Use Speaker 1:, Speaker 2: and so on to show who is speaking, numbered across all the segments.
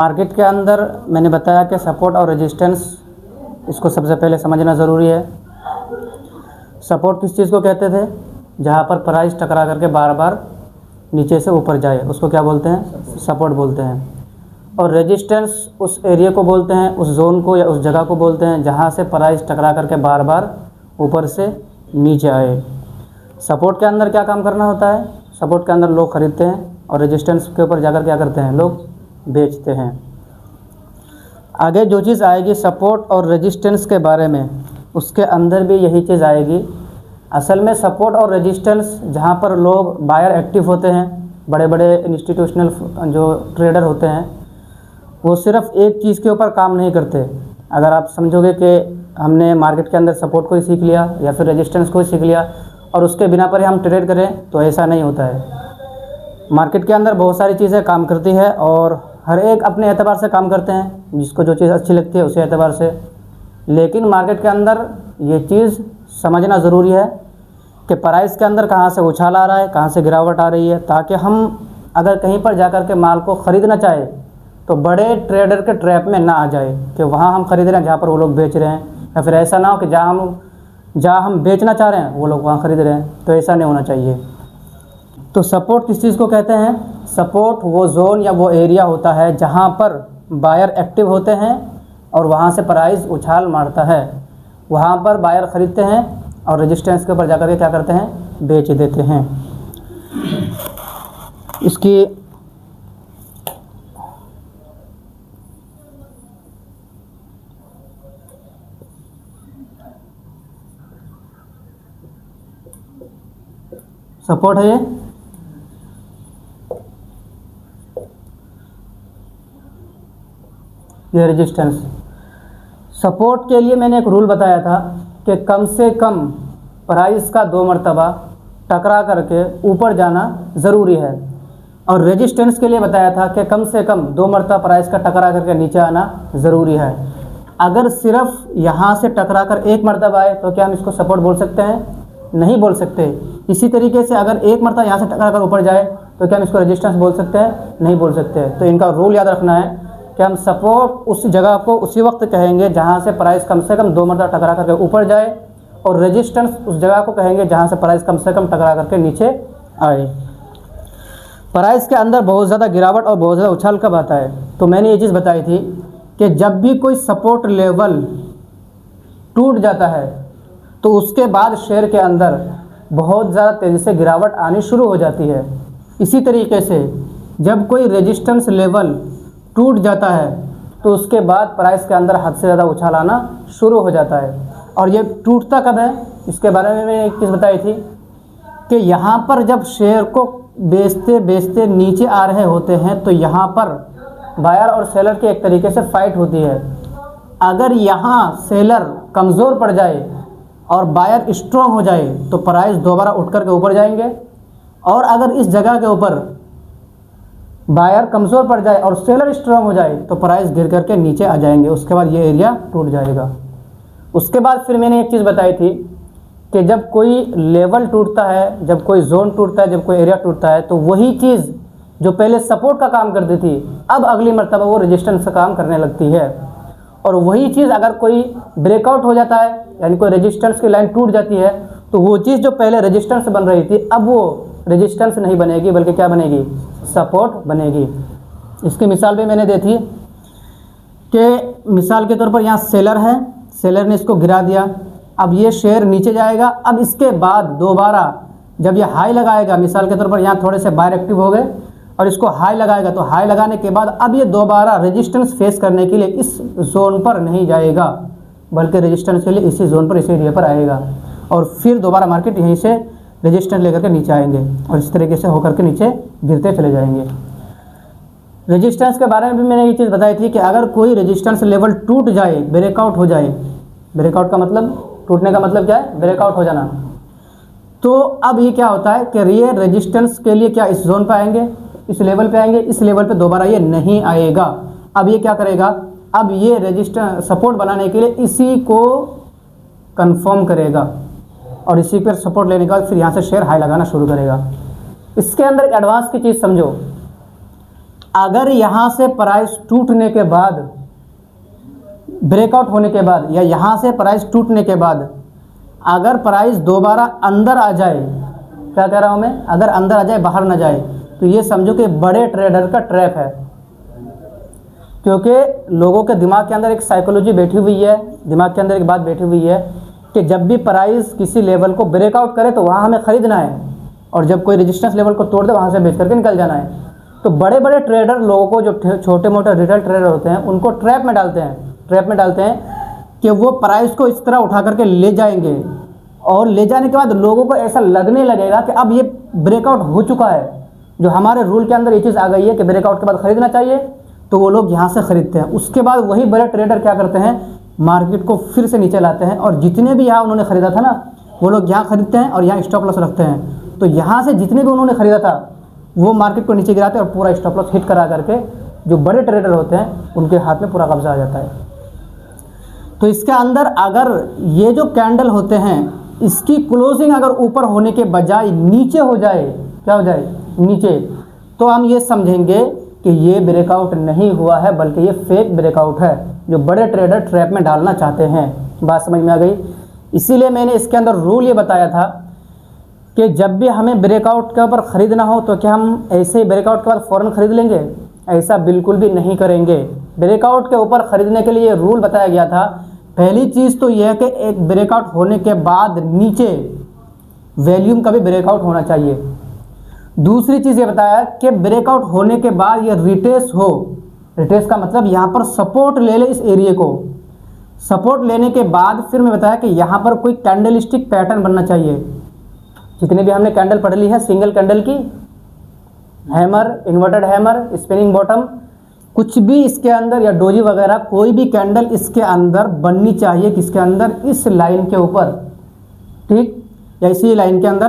Speaker 1: Market के अंदर मैंने बताया कि सपोर्ट और रेजिस्टेंस, इसको सबसे पहले समझना ज़रूरी है। सपोर्ट किस चीज़ को कहते थे? जहाँ पर प्राइस टकरा करके बार बार नीचे से ऊपर जाए, उसको क्या बोलते हैं? सपोर्ट बोलते हैं। और रेजिस्टेंस उस एरिया को बोलते हैं, उस जोन को या उस जगह को बोलते हैं जहाँ से प्राइस टकरा करके बार बार ऊपर से नीचे आए। सपोर्ट के अंदर क्या काम करना होता है? सपोर्ट के अंदर लोग खरीदते हैं और रेजिस्टेंस के ऊपर जाकर क्या करते हैं? लोग बेचते हैं। आगे जो चीज़ आएगी सपोर्ट और रेजिस्टेंस के बारे में, उसके अंदर भी यही चीज़ आएगी। असल में सपोर्ट और रेजिस्टेंस जहाँ पर लोग बायर एक्टिव होते हैं, बड़े बड़े इंस्टीट्यूशनल जो ट्रेडर होते हैं, वो सिर्फ एक चीज़ के ऊपर काम नहीं करते। अगर आप समझोगे कि हमने मार्केट के अंदर सपोर्ट को ही सीख लिया या फिर रेजिस्टेंस को ही सीख लिया और उसके बिना पर ही हम ट्रेड करें, तो ऐसा नहीं होता है। मार्केट के अंदर बहुत सारी चीज़ें काम करती है और हर एक अपने एतबार से काम करते हैं, जिसको जो चीज़ अच्छी लगती है उसी एतबार से। लेकिन मार्केट के अंदर ये चीज़ समझना ज़रूरी है कि प्राइस के अंदर कहाँ से उछाल आ रहा है, कहाँ से गिरावट आ रही है, ताकि हम अगर कहीं पर जाकर के माल को ख़रीदना चाहे तो बड़े ट्रेडर के ट्रैप में ना आ जाए कि वहाँ हम ख़रीद रहे हैं जहाँ पर वो लोग बेच रहे हैं, या फिर ऐसा ना हो कि जहाँ हम बेचना चाह रहे हैं वो लोग वहाँ ख़रीद रहे हैं। तो ऐसा नहीं होना चाहिए। तो सपोर्ट किस चीज़ को कहते हैं? सपोर्ट वो जोन या वो एरिया होता है जहाँ पर बायर एक्टिव होते हैं और वहाँ से प्राइस उछाल मारता है, वहाँ पर बायर ख़रीदते हैं और रेजिस्टेंस के ऊपर जाकर के क्या करते हैं? बेच देते हैं। इसकी सपोर्ट है ये रेजिस्टेंस। सपोर्ट के लिए मैंने एक रूल बताया था कि कम से कम प्राइस का 2 मरतबा टकरा करके ऊपर जाना ज़रूरी है, और रेजिस्टेंस के लिए बताया था कि कम से कम 2 मरतबा प्राइस का टकरा करके नीचे आना ज़रूरी है। अगर सिर्फ यहाँ से टकरा कर 1 मरतबा आए तो क्या हम इसको सपोर्ट बोल सकते हैं? नहीं बोल सकते। इसी तरीके से अगर 1 मरतबा यहाँ से टकरा कर ऊपर जाए तो क्या हम इसको रेजिस्टेंस बोल सकते हैं? नहीं बोल सकते। तो इनका रूल याद रखना है कि हम सपोर्ट उस जगह को उसी वक्त कहेंगे जहाँ से प्राइस कम से कम 2 मरतबा टकरा करके ऊपर जाए, और रेजिस्टेंस उस जगह को कहेंगे जहाँ से प्राइस कम से कम टकरा करके नीचे आए। प्राइस के अंदर बहुत ज़्यादा गिरावट और बहुत ज़्यादा उछाल कब आता है? तो मैंने ये चीज़ बताई थी कि जब भी कोई सपोर्ट लेवल टूट जाता है तो उसके बाद शेयर के अंदर बहुत ज़्यादा तेज़ी से गिरावट आनी शुरू हो जाती है। इसी तरीके से जब कोई रेजिस्टेंस लेवल टूट जाता है तो उसके बाद प्राइस के अंदर हद से ज़्यादा उछाल आना शुरू हो जाता है। और ये टूटता कब है, इसके बारे में मैंने एक चीज़ बताई थी कि यहाँ पर जब शेयर को बेचते बेचते नीचे आ रहे होते हैं तो यहाँ पर बायर और सेलर की एक तरीके से फाइट होती है। अगर यहाँ सेलर कमज़ोर पड़ जाए और बायर स्ट्रॉन्ग हो जाए तो प्राइस दोबारा उठ कर के ऊपर जाएंगे, और अगर इस जगह के ऊपर बायर कमज़ोर पड़ जाए और सेलर स्ट्रॉन्ग हो जाए तो प्राइस गिर करके नीचे आ जाएंगे। उसके बाद ये एरिया टूट जाएगा। उसके बाद फिर मैंने एक चीज़ बताई थी कि जब कोई लेवल टूटता है, जब कोई जोन टूटता है, जब कोई एरिया टूटता है, तो वही चीज़ जो पहले सपोर्ट का काम करती थी अब अगली मरतबा वो रेजिस्टेंस का काम करने लगती है। और वही चीज़ अगर कोई ब्रेकआउट हो जाता है, यानी कोई रेजिस्टेंस की लाइन टूट जाती है, तो वो चीज़ जो पहले रेजिस्टेंस बन रही थी अब वो रेजिस्टेंस नहीं बनेगी बल्कि क्या बनेगी? सपोर्ट बनेगी। इसकी मिसाल भी मैंने दी थी कि मिसाल के तौर पर यहाँ सेलर है, सेलर ने इसको गिरा दिया, अब ये शेयर नीचे जाएगा। अब इसके बाद दोबारा जब ये हाई लगाएगा, मिसाल के तौर पर यहाँ थोड़े से बायर एक्टिव हो गए और इसको हाई लगाएगा, तो हाई लगाने के बाद अब ये दोबारा रेजिस्टेंस फेस करने के लिए इस जोन पर नहीं जाएगा बल्कि रेजिस्टेंस के लिए इसी जोन पर, इसी एरिया पर आएगा, और फिर दोबारा मार्केट यहीं से रेजिस्टेंस लेकर के नीचे आएंगे और इस तरीके से होकर के नीचे गिरते चले जाएंगे। रेजिस्टेंस के बारे में भी मैंने ये चीज़ बताई थी कि अगर कोई रेजिस्टेंस लेवल टूट जाए, ब्रेकआउट हो जाए, ब्रेकआउट का मतलब, टूटने का मतलब क्या है? ब्रेकआउट हो जाना। तो अब ये क्या होता है कि ये रेजिस्टेंस के लिए क्या इस जोन पे आएंगे, इस लेवल पे आएंगे, इस लेवल पे दोबारा ये नहीं आएगा। अब ये क्या करेगा? अब ये रेजिस्टेंस सपोर्ट बनाने के लिए इसी को कंफर्म करेगा और इसी पर सपोर्ट लेने के बाद फिर यहाँ से शेयर हाई लगाना शुरू करेगा। इसके अंदर एक एडवांस की चीज़ समझो अगर यहाँ से प्राइस टूटने के बाद, ब्रेकआउट होने के बाद, या यहाँ से प्राइस टूटने के बाद अगर प्राइस दोबारा अंदर आ जाए, क्या कह रहा हूँ मैं, अगर अंदर आ जाए, बाहर ना जाए, तो ये समझो कि बड़े ट्रेडर का ट्रैप है। क्योंकि लोगों के दिमाग के अंदर एक साइकोलॉजी बैठी हुई है, दिमाग के अंदर एक बात बैठी हुई है कि जब भी प्राइस किसी लेवल को ब्रेकआउट करे तो वहाँ हमें ख़रीदना है, और जब कोई रेजिस्टेंस लेवल को तोड़ दे वहाँ से बेच करके निकल जाना है। तो बड़े बड़े ट्रेडर लोगों को, जो छोटे मोटे रिटेल ट्रेडर होते हैं, उनको ट्रैप में डालते हैं कि वो प्राइस को इस तरह उठा करके ले जाएंगे, और ले जाने के बाद लोगों को ऐसा लगने लगेगा कि अब ये ब्रेकआउट हो चुका है, जो हमारे रूल के अंदर ये चीज़ आ गई है कि ब्रेकआउट के बाद ख़रीदना चाहिए, तो वो लोग यहाँ से ख़रीदते हैं। उसके बाद वही बड़े ट्रेडर क्या करते हैं, मार्केट को फिर से नीचे लाते हैं, और जितने भी यहाँ उन्होंने ख़रीदा था ना, वो लोग यहाँ ख़रीदते हैं और यहाँ स्टॉप लॉस रखते हैं। तो यहाँ से जितने भी उन्होंने ख़रीदा था वो मार्केट को नीचे गिराते हैं और पूरा स्टॉप लॉस हिट करा करके जो बड़े ट्रेडर होते हैं उनके हाथ में पूरा कब्जा आ जाता है। तो इसके अंदर अगर ये जो कैंडल होते हैं, इसकी क्लोजिंग अगर ऊपर होने के बजाय नीचे हो जाए, क्या हो जाए, नीचे, तो हम ये समझेंगे कि ये ब्रेकआउट नहीं हुआ है, बल्कि ये फेक ब्रेकआउट है जो बड़े ट्रेडर ट्रैप में डालना चाहते हैं। बात समझ में आ गई। इसीलिए मैंने इसके अंदर रूल ये बताया था कि जब भी हमें ब्रेकआउट के ऊपर ख़रीदना हो तो क्या हम ऐसे ही ब्रेकआउट के बाद फ़ौरन ख़रीद लेंगे? ऐसा बिल्कुल भी नहीं करेंगे। ब्रेकआउट के ऊपर ख़रीदने के लिए रूल बताया गया था। पहली चीज़ तो यह है कि एक ब्रेकआउट होने के बाद नीचे वॉल्यूम का भी ब्रेकआउट होना चाहिए। दूसरी चीज़ ये बताया कि ब्रेकआउट होने के बाद ये रिटेस्ट हो। रिटेस्ट का मतलब यहाँ पर सपोर्ट ले ले इस एरिया को। सपोर्ट लेने के बाद फिर मैं बताया कि यहाँ पर कोई कैंडलस्टिक पैटर्न बनना चाहिए। जितने भी हमने कैंडल पढ़ ली है, सिंगल कैंडल की, hammer, inverted hammer, spinning bottom, कुछ भी इसके अंदर, या डोजी वगैरह, कोई भी कैंडल इसके अंदर बननी चाहिए। किसके अंदर? इस लाइन के ऊपर, ठीक, या इसी लाइन के अंदर।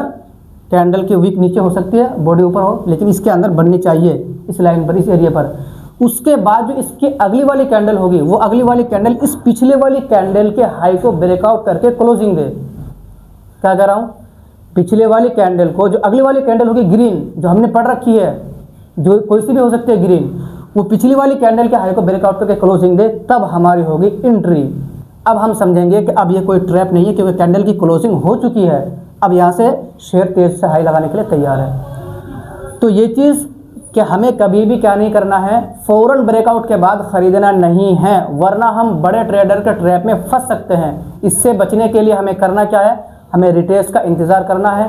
Speaker 1: कैंडल की विक नीचे हो सकती है, बॉडी ऊपर हो, लेकिन इसके अंदर बननी चाहिए, इस लाइन पर, इस एरिया पर। उसके बाद जो इसकी अगली वाली कैंडल होगी, वो अगली वाली कैंडल इस पिछले वाली कैंडल के हाई को ब्रेकआउट करके क्लोजिंग दे। क्या कह रहा हूँ? पिछले वाली कैंडल को, जो अगली वाली कैंडल होगी ग्रीन, जो हमने पढ़ रखी है, जो कोई सी भी हो सकती है ग्रीन, वो पिछली वाली कैंडल के हाई को ब्रेकआउट करके क्लोजिंग दे, तब हमारी होगी एंट्री। अब हम समझेंगे कि अब ये कोई ट्रैप नहीं है, क्योंकि कैंडल की क्लोजिंग हो चुकी है। अब यहाँ से शेयर तेज से हाई लगाने के लिए तैयार है। तो ये चीज़ कि हमें कभी भी क्या नहीं करना है, फ़ौरन ब्रेकआउट के बाद ख़रीदना नहीं है, वरना हम बड़े ट्रेडर के ट्रैप में फंस सकते हैं। इससे बचने के लिए हमें करना क्या है? हमें रिटेस्ट का इंतज़ार करना है,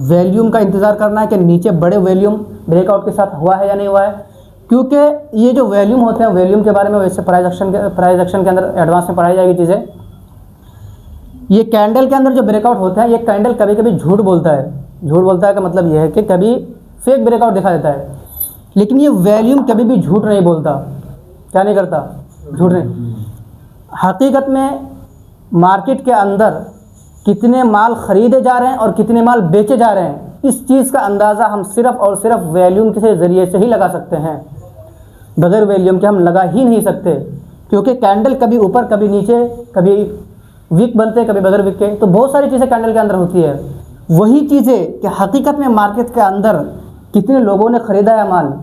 Speaker 1: वॉल्यूम का इंतज़ार करना है कि नीचे बड़े वॉल्यूम ब्रेकआउट के साथ हुआ है या नहीं हुआ है। क्योंकि ये जो वॉल्यूम होते हैं, वॉल्यूम के बारे में वैसे प्राइस एक्शन के अंदर एडवांस में पढ़ाई जाएगी चीज़ें। ये कैंडल के अंदर जो ब्रेकआउट होता है, ये कैंडल कभी कभी झूठ बोलता है। झूठ बोलता है का मतलब ये है कि कभी फेक ब्रेकआउट दिखा देता है, लेकिन ये वॉल्यूम कभी भी झूठ नहीं बोलता। क्या नहीं करता? झूठ नहीं। हकीकत में मार्केट के अंदर कितने माल ख़रीदे जा रहे हैं और कितने माल बेचे जा रहे हैं, इस चीज़ का अंदाज़ा हम सिर्फ़ और सिर्फ वॉल्यूम के ज़रिए से ही लगा सकते हैं। बगैर वॉल्यूम के हम लगा ही नहीं सकते, क्योंकि कैंडल कभी ऊपर, कभी नीचे, कभी वीक बनते हैं, कभी बगैर वीक के। तो बहुत सारी चीज़ें कैंडल के अंदर होती है। वही चीज़ें कि हकीकत में मार्केट के अंदर कितने लोगों ने ख़रीदा है माल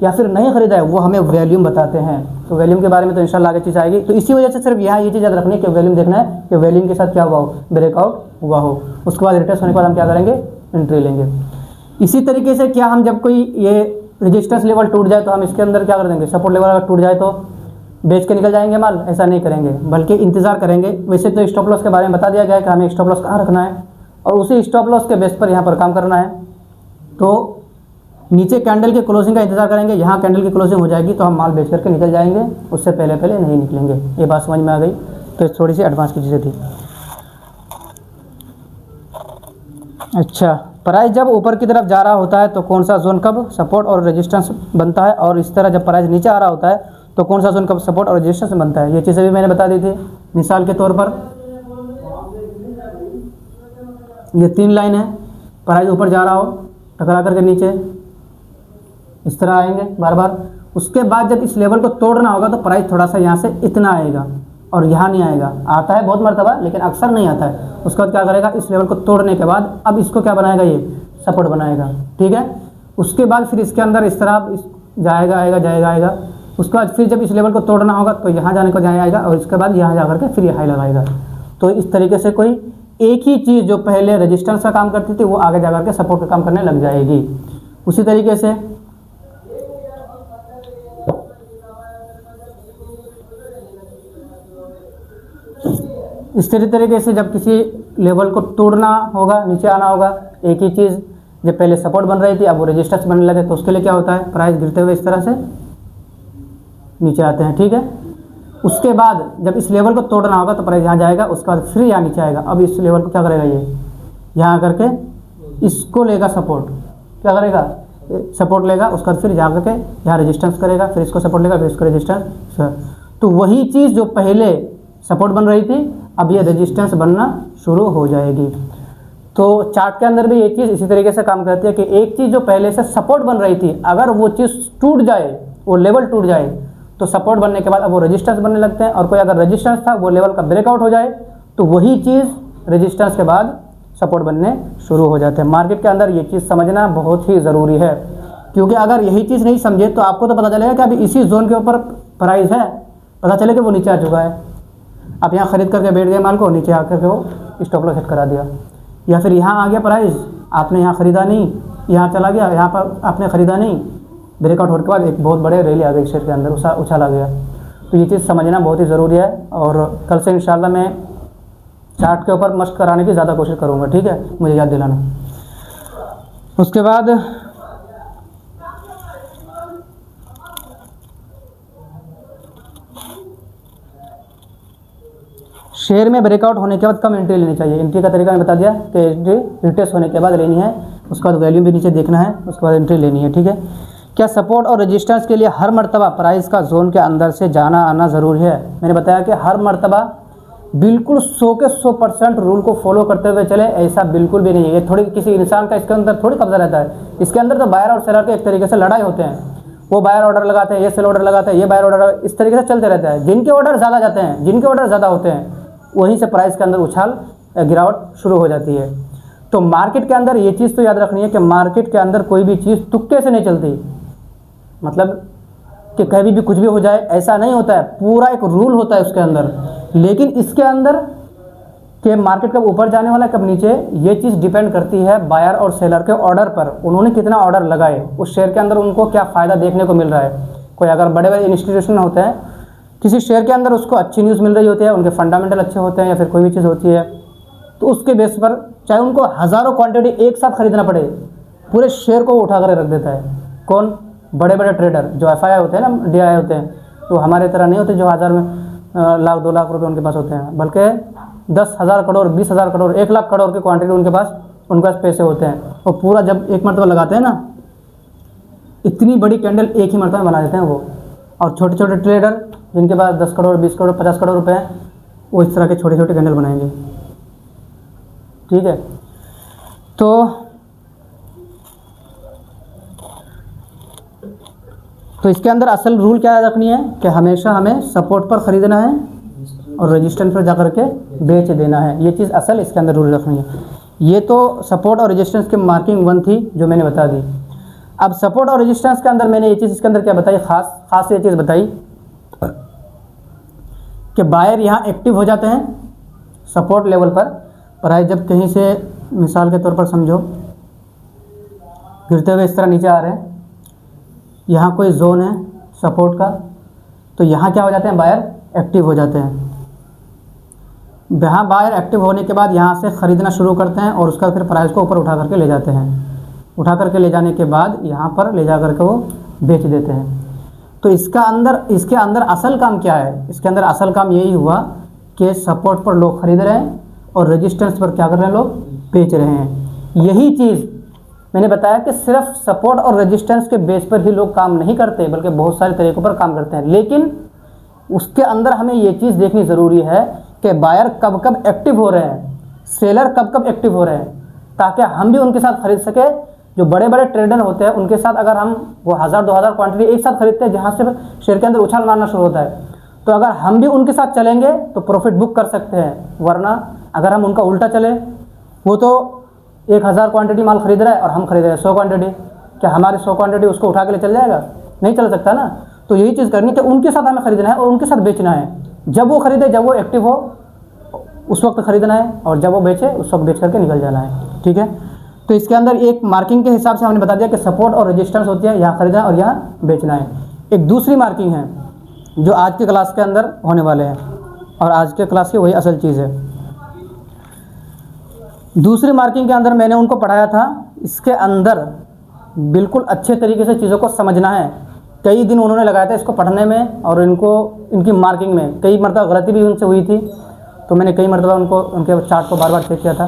Speaker 1: या फिर नहीं ख़रीदा है, वो हमें वॉल्यूम बताते हैं। तो वॉल्यूम के बारे में तो इंशाल्लाह आगे चीज़ आएगी। तो इसी वजह से सिर्फ यहाँ ये चीज़ याद रखनी है कि वॉल्यूम देखना है कि वॉल्यूम के साथ क्या हुआ हो, ब्रेकआउट हुआ हो। उसके बाद रिटेस्ट होने के बाद हम क्या करेंगे? एंट्री लेंगे। इसी तरीके से क्या हम जब कोई ये रेजिस्टेंस लेवल टूट जाए तो हम इसके अंदर क्या कर देंगे? सपोर्ट लेवल अगर टूट जाए तो बेच के निकल जाएंगे माल? ऐसा नहीं करेंगे, बल्कि इंतज़ार करेंगे। वैसे तो स्टॉप लॉस के बारे में बता दिया गया है कि हमें स्टॉप लॉस कहाँ रखना है, और उसी स्टॉप लॉस के बेस पर यहाँ पर काम करना है। तो नीचे कैंडल के क्लोजिंग का इंतज़ार करेंगे, यहाँ कैंडल की क्लोजिंग हो जाएगी तो हम माल बेच करके निकल जाएंगे, उससे पहले पहले नहीं निकलेंगे। ये बात समझ में आ गई? तो थोड़ी सी एडवांस की चीज़ें थी। अच्छा, प्राइस जब ऊपर की तरफ जा रहा होता है तो कौन सा जोन कब सपोर्ट और रेजिस्टेंस बनता है, और इस तरह जब प्राइस नीचे आ रहा होता है तो कौन सा जोन कब सपोर्ट और रेजिस्टेंस बनता है, ये चीज़ें भी मैंने बता दी थी। मिसाल के तौर पर ये 3 लाइन है, प्राइस ऊपर जा रहा हो, टकरा करके नीचे इस तरह आएंगे बार बार। उसके बाद जब इस लेवल को तोड़ना होगा तो प्राइस थोड़ा सा यहाँ से इतना आएगा और यहाँ नहीं आएगा। आता है बहुत मरतबा, लेकिन अक्सर नहीं आता है। उसके बाद क्या करेगा? इस लेवल को तोड़ने के बाद अब इसको क्या बनाएगा? ये सपोर्ट बनाएगा, ठीक है। उसके बाद फिर इसके अंदर इस तरह जाएगा आएगा जाएगा आएगा, उसके बाद फिर जब इस लेवल को तोड़ना होगा तो यहाँ जाने को जाएगा और इसके बाद यहाँ जा करके फिर ये हाई लगाएगा। तो इस तरीके से कोई एक ही चीज़ जो पहले रेजिस्टेंस का काम करती थी वो आगे जा करके सपोर्ट का काम करने लग जाएगी। उसी तरीके से इस तरीके से जब किसी लेवल को तोड़ना होगा, नीचे आना होगा, एक ही चीज़ जब पहले सपोर्ट बन रही थी अब वो रेजिस्टेंस बनने लगे, तो उसके लिए क्या होता है, प्राइस गिरते हुए इस तरह से नीचे आते हैं। ठीक है, उसके बाद जब इस लेवल को तोड़ना होगा तो प्राइस यहाँ जाएगा, उसके बाद फिर यहाँ नीचे आएगा। अब इस लेवल को क्या करेगा, ये यहाँ करके इसको लेगा सपोर्ट, क्या करेगा, सपोर्ट लेगा, उसके बाद फिर जा करके यहाँ रेजिस्टेंस करेगा, फिर इसको सपोर्ट लेगा, फिर इसको रेजिस्टेंस। तो वही चीज़ जो पहले सपोर्ट बन रही थी अब ये रेजिस्टेंस बनना शुरू हो जाएगी। तो चार्ट के अंदर भी ये चीज़ इसी तरीके से काम करती है कि एक चीज़ जो पहले से सपोर्ट बन रही थी अगर वो चीज़ टूट जाए, वो लेवल टूट जाए तो सपोर्ट बनने के बाद अब वो रेजिस्टेंस बनने लगते हैं, और कोई अगर रेजिस्टेंस था वो लेवल का ब्रेकआउट हो जाए तो वही चीज़ रेजिस्टेंस के बाद सपोर्ट बनने शुरू हो जाते हैं। मार्केट के अंदर ये चीज़ समझना बहुत ही ज़रूरी है, क्योंकि अगर यही चीज़ नहीं समझे तो आपको तो पता चलेगा कि अभी इसी जोन के ऊपर प्राइस है, पता चले कि वो नीचे आ चुका है, आप यहाँ ख़रीद करके बैठ गए माल को, नीचे आकर के वो स्टॉप लॉस सेट करा दिया, या फिर यहाँ आ गया प्राइस, आपने यहाँ ख़रीदा नहीं, यहाँ चला गया, यहाँ पर आपने ख़रीदा नहीं, ब्रेकआउट होने के बाद एक बहुत बड़े रैली आ गई शेयर के अंदर, उछाला गया। तो ये चीज़ समझना बहुत ही ज़रूरी है, और कल से इंशाल्लाह मैं चार्ट के ऊपर मश्क कराने की ज़्यादा कोशिश करूँगा। ठीक है, मुझे याद दिलाना। उसके बाद शेयर में ब्रेकआउट होने के बाद कम एंट्री लेनी चाहिए। एंट्री का तरीका मैंने बता दिया कि एंट्री रिटेस्ट होने के बाद लेनी है, उसके बाद वैल्यूम भी नीचे देखना है, उसके बाद एंट्री लेनी है। ठीक है, क्या सपोर्ट और रेजिस्टेंस के लिए हर मर्तबा प्राइस का जोन के अंदर से जाना आना ज़रूरी है? मैंने बताया कि हर मर्तबा बिल्कुल 100 के 100% रूल को फॉलो करते हुए चले, ऐसा बिल्कुल भी नहीं है। ये थोड़ी किसी इंसान का इसके अंदर थोड़ी कब्जा रहता है, इसके अंदर तो बायर और सेलर के एक तरीके से लड़ाई होते हैं। वो बायर ऑर्डर लगाते हैं, ये सेल ऑर्डर लगाते हैं, ये बायर ऑर्डर, इस तरीके से चलते रहता है। जिनके ऑर्डर ज़्यादा जाते हैं, जिनके ऑर्डर ज़्यादा होते हैं, वहीं से प्राइस के अंदर उछाल गिरावट शुरू हो जाती है। तो मार्केट के अंदर ये चीज़ तो याद रखनी है कि मार्केट के अंदर कोई भी चीज़ तुक्के से नहीं चलती, मतलब कि कभी भी कुछ भी हो जाए ऐसा नहीं होता है, पूरा एक रूल होता है उसके अंदर। लेकिन इसके अंदर कि मार्केट कब ऊपर जाने वाला है कब नीचे, ये चीज़ डिपेंड करती है बायर और सेलर के ऑर्डर पर, उन्होंने कितना ऑर्डर लगाए, उस शेयर के अंदर उनको क्या फ़ायदा देखने को मिल रहा है। कोई अगर बड़े बड़े इंस्टीट्यूशन होते हैं, किसी शेयर के अंदर उसको अच्छी न्यूज़ मिल रही होती है, उनके फंडामेंटल अच्छे होते हैं या फिर कोई भी चीज़ होती है, तो उसके बेस पर चाहे उनको हज़ारों क्वांटिटी एक साथ खरीदना पड़े, पूरे शेयर को उठा कर रख देता है। कौन? बड़े बड़े ट्रेडर जो FI होते हैं ना, DI होते हैं, तो हमारे तरह नहीं होते जो हज़ार में लाख 2 लाख रुपए उनके पास होते हैं, बल्कि 10,000 करोड़ 20,000 करोड़ 1 लाख करोड़ की क्वांटिटी उनके पास पैसे होते हैं। और पूरा जब एक मरतबा लगाते हैं ना, इतनी बड़ी कैंडल एक ही मरतबा बना देते हैं वो। और छोटे छोटे ट्रेडर जिनके पास 10 करोड़ 20 करोड़ 50 करोड़ रुपए हैं, वो इस तरह के छोटे छोटे कैंडल बनाएंगे। ठीक है, तो इसके अंदर असल रूल क्या रखनी है कि हमेशा हमें सपोर्ट पर ख़रीदना है और रेजिस्टेंस पर जा कर के बेच देना है। ये चीज़ असल इसके अंदर रूल रखनी है। ये तो सपोर्ट और रेजिस्टेंस की मार्किंग 1 थी जो मैंने बता दी। अब सपोर्ट और रेजिस्टेंस के अंदर मैंने ये चीज़ इसके अंदर क्या बताई, खास ये चीज़ बताई कि बायर यहाँ एक्टिव हो जाते हैं सपोर्ट लेवल पर। प्राइस जब कहीं से मिसाल के तौर पर समझो गिरते हुए इस तरह नीचे आ रहे हैं, यहाँ कोई जोन है सपोर्ट का, तो यहाँ क्या हो जाते हैं, बायर एक्टिव हो जाते हैं। यहाँ बायर एक्टिव होने के बाद यहाँ से ख़रीदना शुरू करते हैं और उसका फिर प्राइस को ऊपर उठा करके ले जाते हैं। उठा करके ले जाने के बाद यहाँ पर ले जा करके वो बेच देते हैं। तो इसके अंदर असल काम क्या है? इसके अंदर असल काम यही हुआ कि सपोर्ट पर लोग ख़रीद रहे हैं और रेजिस्टेंस पर क्या कर रहे हैं, लोग बेच रहे हैं। यही चीज़ मैंने बताया कि सिर्फ सपोर्ट और रेजिस्टेंस के बेस पर ही लोग काम नहीं करते, बल्कि बहुत सारे तरीक़ों पर काम करते हैं। लेकिन उसके अंदर हमें ये चीज़ देखनी ज़रूरी है कि बायर कब कब एक्टिव हो रहे हैं, सेलर कब कब एक्टिव हो रहे हैं, ताकि हम भी उनके साथ खरीद सके। जो बड़े बड़े ट्रेडर होते हैं उनके साथ अगर हम वो 1000-2000 क्वांटिटी एक साथ खरीदते हैं, जहाँ से शेयर के अंदर उछाल मारना शुरू होता है, तो अगर हम भी उनके साथ चलेंगे तो प्रॉफिट बुक कर सकते हैं। वरना अगर हम उनका उल्टा चले, वो तो 1000 क्वांटिटी माल खरीद रहा है और हम खरीद रहे हैं 100 क्वांटिटी, क्या हमारी 100 क्वांटिटी उसको उठा के ले चल जाएगा? नहीं चल सकता ना। तो यही चीज़ करनी कि उनके साथ हमें ख़रीदना है और उनके साथ बेचना है। जब वो ख़रीदे, जब वो एक्टिव हो उस वक्त ख़रीदना है, और जब वो बेचे उस वक्त बेच करके निकल जाना है। ठीक है, तो इसके अंदर एक मार्किंग के हिसाब से हमने बता दिया कि सपोर्ट और रेजिस्टेंस होती है, यहाँ ख़रीदना और यहाँ बेचना है। एक दूसरी मार्किंग है जो आज की क्लास के अंदर होने वाले हैं, और आज के क्लास की वही असल चीज़ है। दूसरी मार्किंग के अंदर मैंने उनको पढ़ाया था, इसके अंदर बिल्कुल अच्छे तरीके से चीज़ों को समझना है। कई दिन उन्होंने लगाया था इसको पढ़ने में, और इनकी मार्किंग में कई मरतबा गलती भी उनसे हुई थी, तो मैंने कई मरतबा उनके चार्ट को बार बार चेक किया था।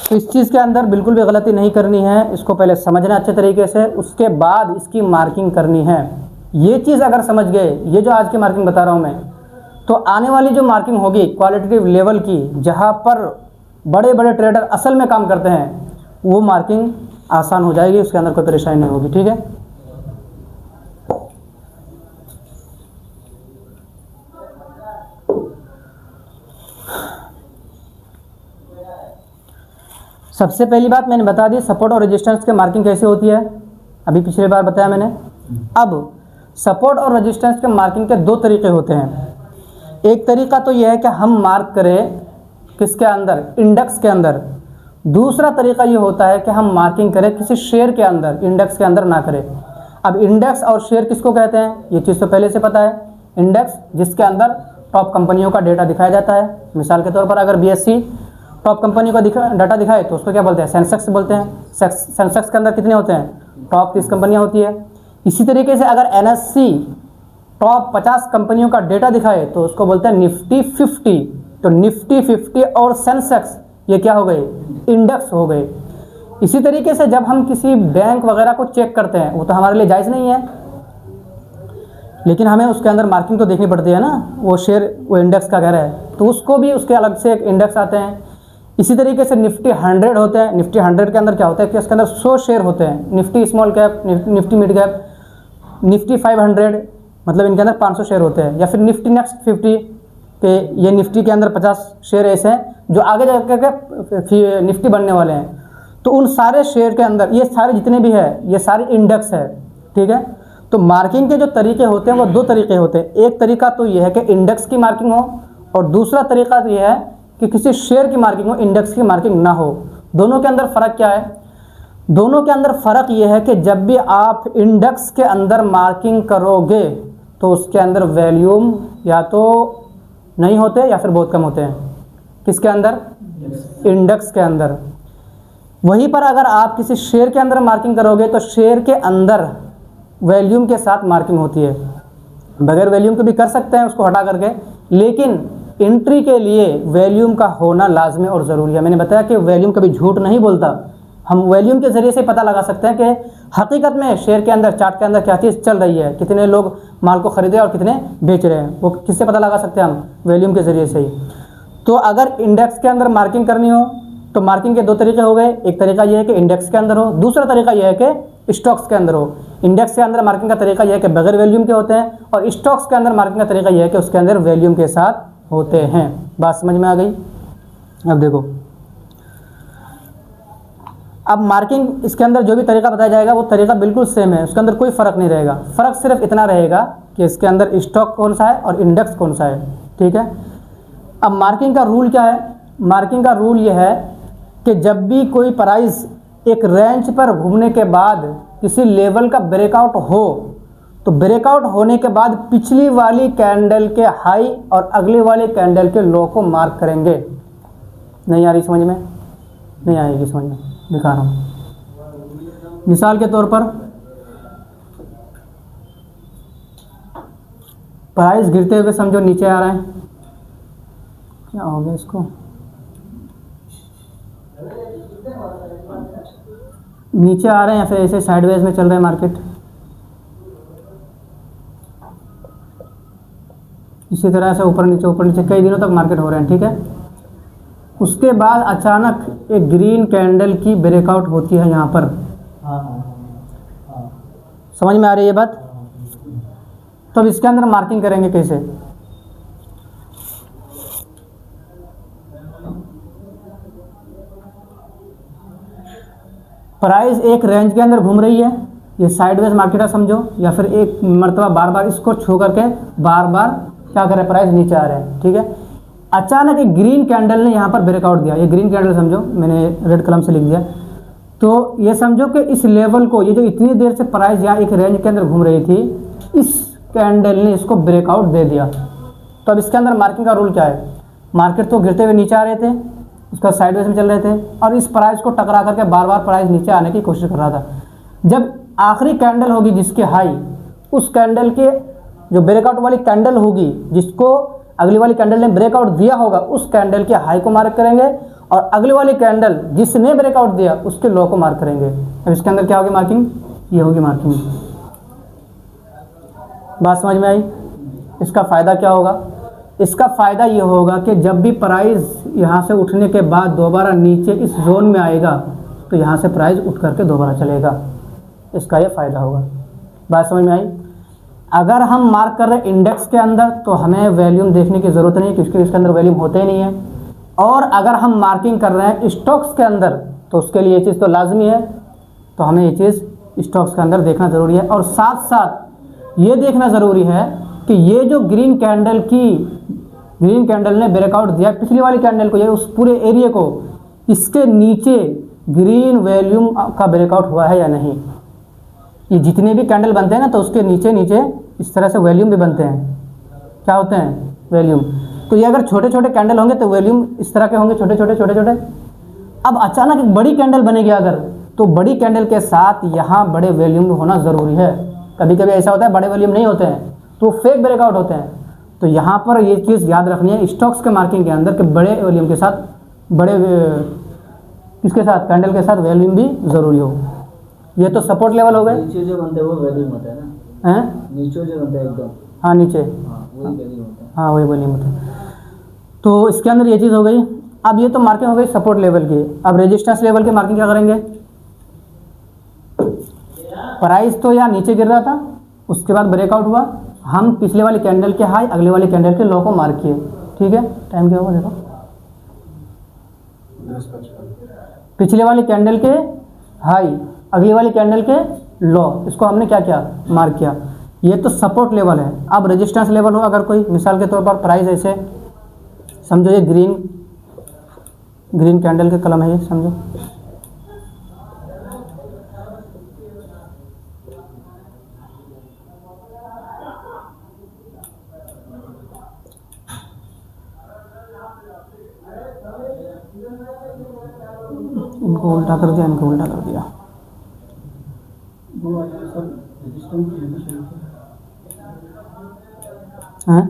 Speaker 1: तो इस चीज़ के अंदर बिल्कुल भी गलती नहीं करनी है, इसको पहले समझना अच्छे तरीके से, उसके बाद इसकी मार्किंग करनी है। ये चीज़ अगर समझ गए, ये जो आज की मार्किंग बता रहा हूँ मैं, तो आने वाली जो मार्किंग होगी क्वालिटेटिव लेवल की, जहाँ पर बड़े बड़े ट्रेडर असल में काम करते हैं, वो मार्किंग आसान हो जाएगी, उसके अंदर कोई परेशानी नहीं होगी। ठीक है, सबसे पहली बात मैंने बता दी सपोर्ट और रेजिस्टेंस के मार्किंग कैसे होती है, अभी पिछली बार बताया मैंने। अब सपोर्ट और रेजिस्टेंस के मार्किंग के दो तरीके होते हैं। एक तरीका तो यह है कि हम मार्क करें किसके अंदर, इंडेक्स के अंदर। दूसरा तरीका ये होता है कि हम मार्किंग करें किसी शेयर के अंदर, इंडेक्स के अंदर ना करें। अब इंडेक्स और शेयर किसको कहते हैं, ये चीज़ तो पहले से पता है। इंडेक्स जिसके अंदर टॉप कंपनियों का डेटा दिखाया जाता है। मिसाल के तौर पर अगर BSE टॉप कंपनी का डाटा दिखाए तो उसको क्या बोलते हैं, सेंसेक्स बोलते हैं। सेंसेक्स के अंदर कितने होते हैं, टॉप 30 कंपनियां होती है। इसी तरीके से अगर NSE टॉप 50 कंपनियों का डेटा दिखाए तो उसको बोलते हैं निफ्टी 50। तो निफ्टी 50 और सेंसेक्स ये क्या हो गए, इंडेक्स हो गए। इसी तरीके से जब हम किसी बैंक वगैरह को चेक करते हैं, वो तो हमारे लिए जायज़ नहीं है, लेकिन हमें उसके अंदर मार्किंग तो देखनी पड़ती है ना, वो शेयर वो इंडेक्स का कह रहा है, तो उसको भी उसके अलग से एक इंडेक्स आते हैं। इसी तरीके से निफ्टी 100 होते हैं। निफ्टी 100 के अंदर क्या होता है कि उसके अंदर 100 शेयर होते हैं। Nifty small cap, Nifty mid cap, Nifty 500, मतलब इनके अंदर 500 शेयर होते हैं। या फिर निफ्टी नेक्स्ट 50 पे, ये निफ्टी के अंदर 50 शेयर ऐसे हैं जो आगे जाकर निफ्टी बनने वाले हैं। तो उन सारे शेयर के अंदर ये सारे जितने भी है, ये सारे इंडेक्स है। ठीक है, तो मार्किंग के जो तरीके होते हैं वो दो तरीके होते हैं। एक तरीका तो ये है कि इंडेक्स की मार्किंग हो, और दूसरा तरीका तो ये है कि किसी शेयर की मार्किंग हो, इंडेक्स की मार्किंग ना हो। दोनों के अंदर फ़र्क क्या है, दोनों के अंदर फ़र्क ये है कि जब भी आप इंडेक्स के अंदर मार्किंग करोगे तो उसके अंदर वॉल्यूम या तो नहीं होते या फिर बहुत कम होते हैं। किसके अंदर, इंडेक्स के अंदर। वहीं पर अगर आप किसी शेयर के अंदर मार्किंग करोगे तो शेयर के अंदर वॉल्यूम के साथ मार्किंग होती है। बगैर वॉल्यूम के भी कर सकते हैं उसको हटा करके, लेकिन एंट्री के लिए वॉल्यूम का होना लाजमी और ज़रूरी है। मैंने बताया कि वॉल्यूम कभी झूठ नहीं बोलता। हम वॉल्यूम के ज़रिए से पता लगा सकते हैं कि हकीकत में शेयर के अंदर, चार्ट के अंदर क्या चीज़ चल रही है, कितने लोग माल को ख़रीदे और कितने बेच रहे हैं, वो किससे पता लगा सकते हैं हम, वॉल्यूम के ज़रिए से ही। तो अगर इंडेक्स के अंदर मार्किंग करनी हो तो मार्किंग के दो तरीके हो गए। एक तरीका यह है कि इंडेक्स के अंदर हो, दूसरा तरीका यह है कि स्टॉक्स के अंदर हो। इंडेक्स के अंदर मार्किंग का तरीका यह है कि बगैर वॉल्यूम के होते हैं, और स्टॉक्स के अंदर मार्किंग का तरीका यह है कि उसके अंदर वॉल्यूम के साथ होते हैं। बात समझ में आ गई। अब देखो, अब मार्किंग इसके अंदर जो भी तरीका बताया जाएगा वो तरीका बिल्कुल सेम है, उसके अंदर कोई फ़र्क नहीं रहेगा। फ़र्क सिर्फ इतना रहेगा कि इसके अंदर स्टॉक कौन सा है और इंडेक्स कौन सा है। ठीक है, अब मार्किंग का रूल क्या है, मार्किंग का रूल यह है कि जब भी कोई प्राइस एक रेंज पर घूमने के बाद किसी लेवल का ब्रेकआउट हो, तो ब्रेकआउट होने के बाद पिछली वाली कैंडल के हाई और अगली वाली कैंडल के लो को मार्क करेंगे। नहीं आ रही समझ में, नहीं आएगी समझ में, दिखा रहा हूँ। मिसाल के तौर पर प्राइस गिरते हुए समझो नीचे आ रहा है, क्या हो गया इसको, नीचे आ रहे हैं या फिर ऐसे साइडवेज में चल रहा है मार्केट। इसी तरह से ऊपर नीचे कई दिनों तक मार्केट हो रहे हैं। ठीक है, उसके बाद अचानक एक ग्रीन कैंडल की ब्रेकआउट होती है यहाँ पर। समझ में आ रही है बात। तो अब इसके अंदर मार्किंग करेंगे कैसे, प्राइस एक रेंज के अंदर घूम रही है, ये साइडवेज मार्केट है समझो, या फिर एक मरतबा बार बार इसको छू करके बार बार क्या कर रहे हैं, प्राइस नीचे आ रहे हैं, ठीक है। अचानक एक ग्रीन कैंडल ने यहाँ पर ब्रेकआउट दिया, ये ग्रीन कैंडल समझो, मैंने रेड कलम से लिख दिया। तो ये समझो कि इस लेवल को, ये जो इतनी देर से प्राइस यहाँ एक रेंज के अंदर घूम रही थी, इस कैंडल ने इसको ब्रेकआउट दे दिया। तो अब इसके अंदर मार्केट का रूल क्या है, मार्केट तो गिरते हुए नीचे आ रहे थे, उसका साइडवेज में चल रहे थे, और इस प्राइस को टकरा करके बार बार प्राइस नीचे आने की कोशिश कर रहा था। जब आखिरी कैंडल होगी जिसके हाई, उस कैंडल के जो ब्रेकआउट वाली कैंडल होगी, जिसको अगली वाली कैंडल ने ब्रेकआउट दिया होगा, उस कैंडल के हाई को मार्क करेंगे, और अगली वाली कैंडल जिसने ब्रेकआउट दिया उसके लो को मार्क करेंगे। अब इसके अंदर क्या होगी मार्किंग, ये होगी मार्किंग। बात समझ में आई? इसका फ़ायदा क्या होगा, इसका फ़ायदा ये होगा कि जब भी प्राइस यहाँ से उठने के बाद दोबारा नीचे इस जोन में आएगा, तो यहाँ से प्राइस उठ करके दोबारा चलेगा, इसका ये फ़ायदा होगा। बात समझ में आई? अगर हम मार्क कर रहे हैं इंडेक्स के अंदर, तो हमें वॉल्यूम देखने की ज़रूरत नहीं है, क्योंकि इसके अंदर वॉल्यूम होते ही नहीं है। और अगर हम मार्किंग कर रहे हैं स्टॉक्स के अंदर, तो उसके लिए ये चीज़ तो लाजमी है, तो हमें ये चीज़ स्टॉक्स के अंदर देखना ज़रूरी है। और साथ साथ ये देखना ज़रूरी है कि ये जो ग्रीन कैंडल ने ब्रेकआउट दिया पिछली वाली कैंडल को, ये उस पूरे एरिया को, इसके नीचे ग्रीन वॉल्यूम का ब्रेकआउट हुआ है या नहीं। ये जितने भी कैंडल बनते हैं ना, तो उसके नीचे नीचे इस तरह से वॉल्यूम भी बनते हैं। क्या होते हैं? वॉल्यूम। तो ये अगर छोटे छोटे कैंडल होंगे तो वॉल्यूम इस तरह के होंगे, छोटे छोटे। अब अचानक एक बड़ी कैंडल बनेगी अगर, तो बड़ी कैंडल के साथ यहाँ बड़े वॉल्यूम होना ज़रूरी है। कभी कभी ऐसा होता है बड़े वॉल्यूम नहीं होते हैं, तो फेक ब्रेकआउट होते हैं। तो यहाँ पर ये चीज़ याद रखनी है स्टॉक्स के मार्किंग के अंदर कि बड़े वॉल्यूम के साथ, किसके साथ, कैंडल के साथ वॉल्यूम भी ज़रूरी हो। ये तो सपोर्ट लेवल हो गए।
Speaker 2: नीचे जो बनते हैं वो वॉल्यूम होता है ना, हैं? नीचे जो बनते हैं एकदम,
Speaker 1: हाँ नीचे,
Speaker 2: वही वॉल्यूम होता है।
Speaker 1: हाँ वही वॉल्यूम होता है। तो इसके अंदर ये चीज़ हो गई। अब ये तो मार्किंग हो गई सपोर्ट लेवल की। अब रेजिस्टेंस लेवल की मार्किंग क्या करेंगे, प्राइस तो यहाँ नीचे गिर रहा था, उसके बाद ब्रेकआउट हुआ, हम पिछले वाली कैंडल के हाई अगले वाली कैंडल के लो को मार्क किए, ठीक है। टाइम क्या होगा देखो, पिछले वाली कैंडल के हाई अगली वाली कैंडल के लो, इसको हमने क्या किया, मार्क किया। ये तो सपोर्ट लेवल है। अब रेजिस्टेंस लेवल हो, अगर कोई मिसाल के तौर पर प्राइस ऐसे समझो, ये ग्रीन कैंडल के कलम है, ये समझो, इनको उल्टा कर दिया, इनको उल्टा कर दिया। हैं?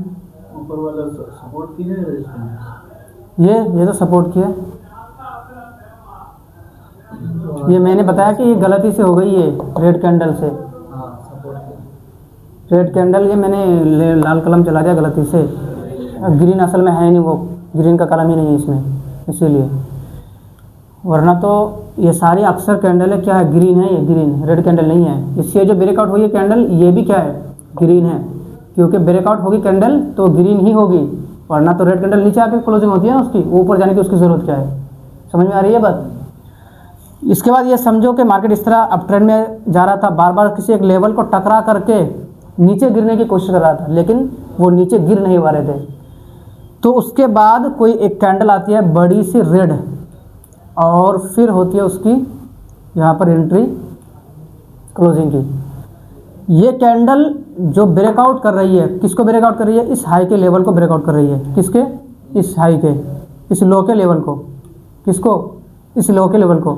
Speaker 2: ऊपर वाला सपोर्ट की है, रेजिस्टेंस
Speaker 1: ये तो सपोर्ट किया। ये मैंने बताया कि ये गलती से हो गई है रेड कैंडल से।
Speaker 2: हाँ सपोर्ट किया।
Speaker 1: रेड कैंडल ये मैंने लाल कलम चला दिया गलती से, ग्रीन असल में है नहीं, वो ग्रीन का कलम ही नहीं है इसमें, इसीलिए। वरना तो ये सारी अक्सर कैंडल है क्या है, ग्रीन है, ये ग्रीन, रेड कैंडल नहीं है। इससे जो ब्रेकआउट हुई है कैंडल, ये भी क्या है, ग्रीन है, क्योंकि ब्रेकआउट होगी कैंडल तो ग्रीन ही होगी, वरना तो रेड कैंडल नीचे आके क्लोजिंग होती है ना उसकी, ऊपर जाने की उसकी ज़रूरत क्या है। समझ में आ रही है बात? इसके बाद ये समझो कि मार्केट इस तरह अप ट्रेंड में जा रहा था, बार बार किसी एक लेवल को टकरा करके नीचे गिरने की कोशिश कर रहा था, लेकिन वो नीचे गिर नहीं पा रहे थे। तो उसके बाद कोई एक कैंडल आती है बड़ी सी रेड, और फिर होती है उसकी यहाँ पर एंट्री क्लोजिंग की। ये कैंडल जो ब्रेकआउट कर रही है, किसको ब्रेकआउट कर रही है, इस हाई के लेवल को ब्रेकआउट कर रही है। किसके? इस हाई के, इस लो के लेवल को। किसको? इस लो के लेवल को।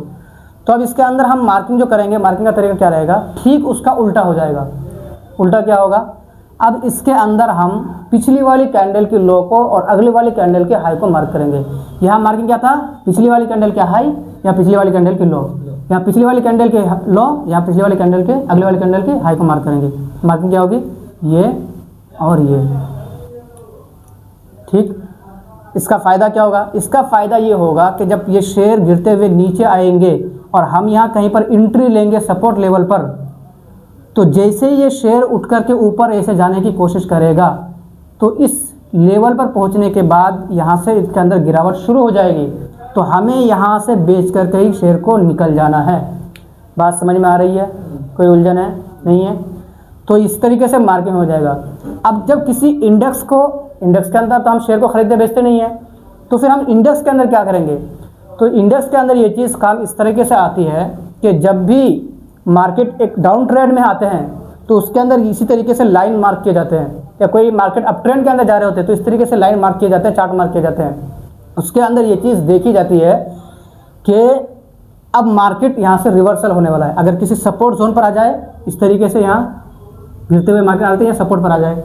Speaker 1: तो अब इसके अंदर हम मार्किंग जो करेंगे, मार्किंग का तरीका क्या रहेगा, ठीक उसका उल्टा हो जाएगा। उल्टा क्या होगा, अब इसके अंदर हम पिछली वाली कैंडल की लो को और अगली वाली कैंडल के हाई को मार्क करेंगे। यहाँ मार्किंग क्या था, पिछली वाली कैंडल के हाई या पिछली वाली कैंडल की लो, यहाँ पिछली वाली कैंडल के लो, यहाँ पिछली वाली कैंडल के अगली वाली कैंडल के हाई को मार्क करेंगे। मार्किंग क्या होगी, ये और ये, ठीक। इसका फ़ायदा क्या होगा, इसका फ़ायदा ये होगा कि जब ये शेयर गिरते हुए नीचे आएंगे और हम यहाँ कहीं पर एंट्री लेंगे सपोर्ट लेवल पर, तो जैसे ये शेयर उठ कर के ऊपर ऐसे जाने की कोशिश करेगा, तो इस लेवल पर पहुंचने के बाद यहाँ से इसके अंदर गिरावट शुरू हो जाएगी, तो हमें यहाँ से बेच कर के ही शेयर को निकल जाना है। बात समझ में आ रही है? कोई उलझन है नहीं है। तो इस तरीके से मार्किंग हो जाएगा। अब जब किसी इंडेक्स के अंदर तो हम शेयर को खरीदते बेचते नहीं हैं, तो फिर हम इंडेक्स के अंदर क्या करेंगे? तो इंडेक्स के अंदर ये चीज़ काम इस तरीके से आती है कि जब भी मार्केट एक डाउन ट्रेंड में आते हैं तो उसके अंदर इसी तरीके से लाइन मार्क किए जाते हैं, या कोई मार्केट अप ट्रेंड के अंदर जा रहे होते हैं तो इस तरीके से लाइन मार्क किए जाते हैं, चार्ट मार्क किए जाते हैं। उसके अंदर ये चीज़ देखी जाती है कि अब मार्केट यहाँ से रिवर्सल होने वाला है। अगर किसी सपोर्ट जोन पर आ जाए, इस तरीके से यहाँ गिरते हुए मार्केट आते हैं, सपोर्ट पर आ जाए,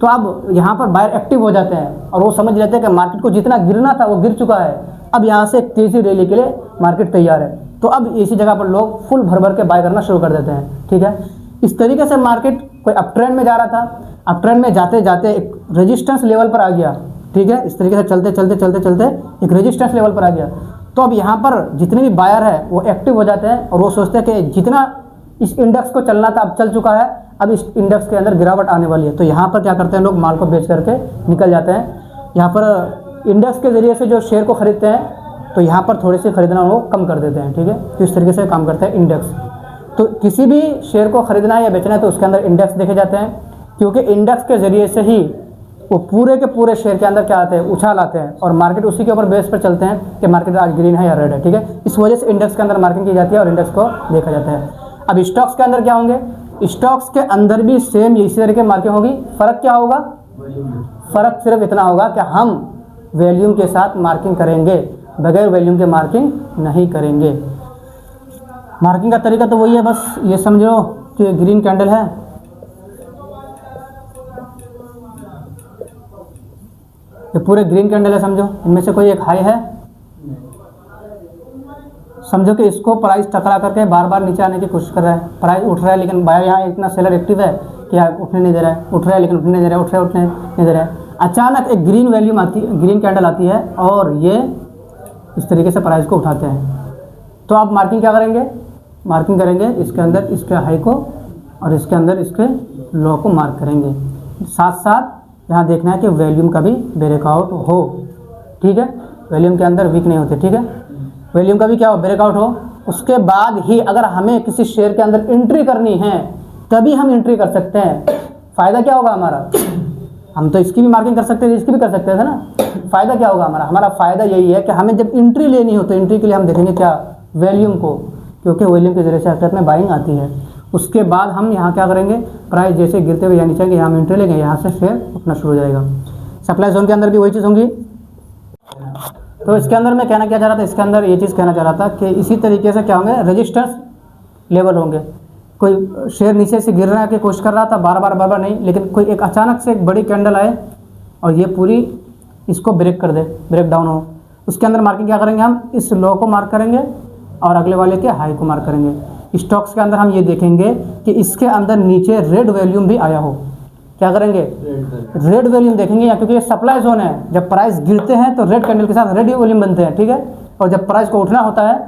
Speaker 1: तो अब यहाँ पर बायर एक्टिव हो जाते हैं और वो समझ लेते हैं कि मार्केट को जितना गिरना था वो गिर चुका है, अब यहाँ से एक तेज़ी रैली के लिए मार्केट तैयार है। तो अब इसी जगह पर लोग फुल भर के बाय करना शुरू कर देते हैं। ठीक है, इस तरीके से मार्केट कोई अप ट्रेंड में जा रहा था, अप ट्रेंड में जाते जाते एक रेजिस्टेंस लेवल पर आ गया। ठीक है, इस तरीके से चलते चलते एक रेजिस्टेंस लेवल पर आ गया। तो अब यहाँ पर जितने भी बायर है वो एक्टिव हो जाते हैं और वो सोचते हैं कि जितना इस इंडेक्स को चलना था अब चल चुका है, अब इस इंडेक्स के अंदर गिरावट आने वाली है। तो यहाँ पर क्या करते हैं लोग, माल को बेच करके निकल जाते हैं। यहाँ पर इंडेक्स के ज़रिए से जो शेयर को खरीदते हैं तो यहाँ पर थोड़ी सी खरीदना वो कम कर देते हैं। ठीक है, तो इस तरीके से काम करता है इंडेक्स। तो किसी भी शेयर को खरीदना है या बेचना है तो उसके अंदर इंडेक्स देखे जाते हैं, क्योंकि इंडेक्स के ज़रिए से ही वो पूरे के पूरे शेयर के अंदर क्या आते हैं, उछाल आते हैं और मार्केट उसी के ऊपर बेस पर चलते हैं कि मार्केट आज ग्रीन है या रेड है। ठीक है, इस वजह से इंडेक्स के अंदर मार्किंग की जाती है और इंडेक्स को देखा जाता है। अब स्टॉक्स के अंदर क्या होंगे? स्टॉक्स के अंदर भी सेम इसी तरीके मार्किंग होगी। फ़र्क क्या होगा? फ़र्क सिर्फ इतना होगा कि हम वॉल्यूम के साथ मार्किंग करेंगे, बगैर वॉल्यूम के मार्किंग नहीं करेंगे। मार्किंग का तरीका तो वही है, बस ये समझो कि ग्रीन कैंडल है, ये पूरे ग्रीन कैंडल है, समझो इनमें से कोई एक हाई है, समझो कि इसको प्राइस टकरा करके बार बार नीचे आने की कोशिश कर रहा है, प्राइस उठ रहा है लेकिन बायर यहाँ इतना सेलर एक्टिव है कि उठने नहीं दे रहा है, उठ रहा है लेकिन उठने नहीं दे रहा है, उठने नहीं दे रहा है। अचानक एक ग्रीन वैल्यूम आती है, ग्रीन कैंडल आती है और ये इस तरीके से प्राइस को उठाते हैं। तो आप मार्किंग क्या करेंगे? मार्किंग करेंगे इसके अंदर इसके हाई को और इसके अंदर इसके लो को मार्क करेंगे। साथ साथ यहाँ देखना है कि वॉल्यूम का भी ब्रेकआउट हो। ठीक है, वॉल्यूम के अंदर वीक नहीं होते। ठीक है, वॉल्यूम का भी क्या हो, ब्रेकआउट हो। उसके बाद ही अगर हमें किसी शेयर के अंदर एंट्री करनी है तभी हम एंट्री कर सकते हैं। फ़ायदा क्या होगा हमारा? हम तो इसकी भी मार्किंग कर सकते थे, इसकी भी कर सकते थे ना। फ़ायदा क्या होगा हमारा? हमारा फ़ायदा यही है कि हमें जब एंट्री लेनी हो तो एंट्री के लिए हम देखेंगे क्या, वॉल्यूम को, क्योंकि वॉल्यूम के ज़रिए से हकीकत में बाइंग आती है। उसके बाद हम यहाँ क्या करेंगे, प्राइस जैसे गिरते हुए यहाँ नीचे आएंगे, यहाँ हम एंट्री लेंगे, यहाँ से शेयर उठना शुरू हो जाएगा। सप्लाई जोन के अंदर भी वही चीज़ होंगी। तो इसके अंदर मैं कहना क्या चाह रहा था, इसके अंदर ये चीज़ कहना चाह रहा था कि इसी तरीके से क्या होंगे, रेजिस्टेंस लेवल होंगे। कोई शेयर नीचे से गिरने की कोशिश कर रहा था बार बार नहीं, लेकिन कोई एक अचानक से एक बड़ी कैंडल आए और ये पूरी इसको ब्रेक कर दे, ब्रेक डाउन हो। उसके अंदर मार्किंग क्या करेंगे, हम इस लो को मार्क करेंगे और अगले वाले के हाई को मार्क करेंगे। स्टॉक्स के अंदर हम ये देखेंगे कि इसके अंदर नीचे रेड वॉल्यूम भी आया हो। क्या करेंगे, रेड वॉल्यूम देखेंगे, या क्योंकि ये सप्लाई जोन है, जब प्राइस गिरते हैं तो रेड कैंडल के साथ रेड वॉल्यूम बनते हैं। ठीक है, और जब प्राइस को उठना होता है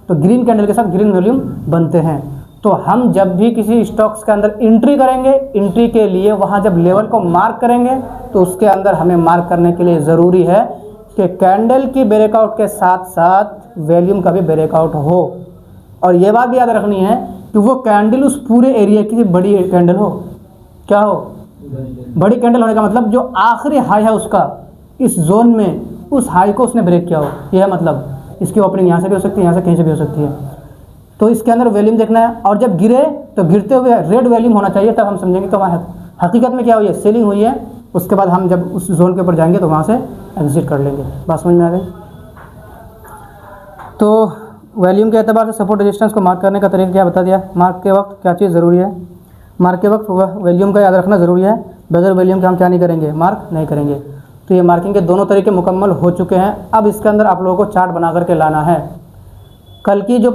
Speaker 1: तो ग्रीन कैंडल के साथ ग्रीन वॉल्यूम बनते हैं। तो हम जब भी किसी स्टॉक्स के अंदर एंट्री करेंगे, एंट्री के लिए वहाँ जब लेवल को मार्क करेंगे तो उसके अंदर हमें मार्क करने के लिए ज़रूरी है कि कैंडल की ब्रेकआउट के साथ साथ वॉल्यूम का भी ब्रेकआउट हो। और ये बात भी याद रखनी है कि वो कैंडल उस पूरे एरिया की बड़ी कैंडल हो। क्या हो, बड़ी कैंडल होने का मतलब जो आखिरी हाई है उसका इस जोन में, उस हाई को उसने ब्रेक किया हो। यह है मतलब, इसकी ओपनिंग यहाँ से भी हो सकती है, यहाँ से कहीं से भी हो सकती है। तो इसके अंदर वॉल्यूम देखना है, और जब गिरे तो गिरते हुए रेड वॉल्यूम होना चाहिए, तब हम समझेंगे कि वहाँ हकीकत में क्या हुई है, सेलिंग हुई है। उसके बाद हम जब उस जोन के ऊपर जाएंगे तो वहाँ से एग्जिट कर लेंगे। बात समझ में आ गई? तो वॉल्यूम के एतबार से सपोर्ट रेजिस्टेंस को मार्क करने का तरीका क्या बता दिया। मार्क के वक्त क्या चीज़ ज़रूरी है, मार्क के वक्त वॉल्यूम का याद रखना ज़रूरी है। बगैर वॉल्यूम के हम क्या नहीं करेंगे, मार्क नहीं करेंगे। तो ये मार्किंग के दोनों तरीके मुकम्मल हो चुके हैं। अब इसके अंदर आप लोगों को चार्ट बना करके लाना है। कल की जो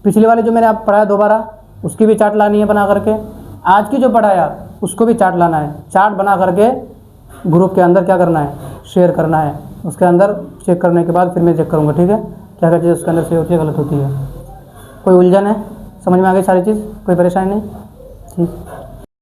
Speaker 1: पिछले वाले जो मैंने आप पढ़ाया दोबारा, उसकी भी चार्ट लानी है बना करके। आज की जो पढ़ाया उसको भी चार्ट लाना है। चार्ट बना करके ग्रुप के अंदर क्या करना है, शेयर करना है। उसके अंदर चेक करने के बाद फिर मैं चेक करूँगा, ठीक है, क्या क्या चीज़ उसके अंदर सही होती है, गलत होती है। कोई उलझन है, समझ में आ गई सारी चीज़, कोई परेशानी नहीं? ठीक।